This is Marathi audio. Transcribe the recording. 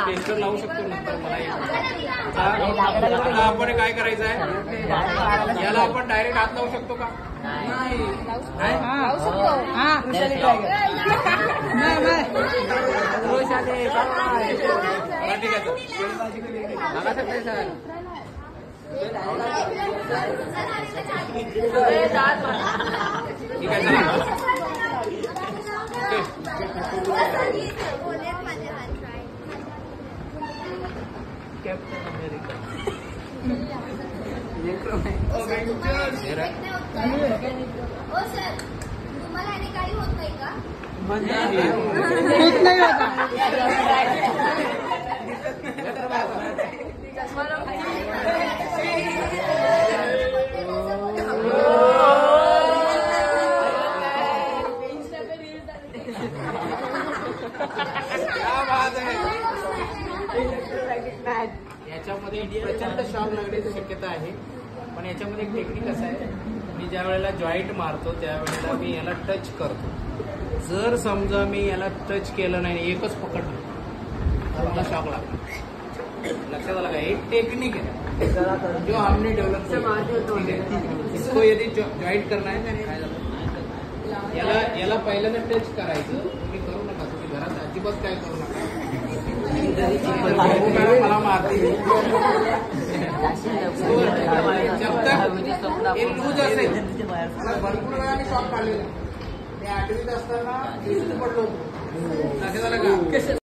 पेस्टर लावू शकतो नंतर मला आता आपण काय करायचं आहे, याला आपण डायरेक्ट हात लावू शकतो का? नाही लावू शकतो. ठीक आहे ठीक आहे चला. कॅप्टन अमेरिका तुम्हाला आणि काही होत नाही का? होत नाही होता. याच्यामध्ये प्रचंड शॉक लागण्याची शक्यता आहे, पण याच्यामध्ये एक टेक्निक असं आहे, मी ज्या वेळेला जॉईंट मारतो त्यावेळेला मी याला टच करतो. जर समजा मी याला टच केलं नाही, एकच पकडलं तर मला शॉक लागला. लक्षात आलं का? एक टेक्निक है जो हमने डेवलप किया. इसको यदि जॉईंट करना है काय झालं, याला पहिल्यांदा टच करायचं. तुम्ही करू नका, तुम्ही घरात अजिबात काय करू नका. मला मारते जब तक हे लूज असेल. भरपूर वेळा मी शॉक काढलेला. मी 8वीत असताना पडलो होतो. लक्षात आलं का?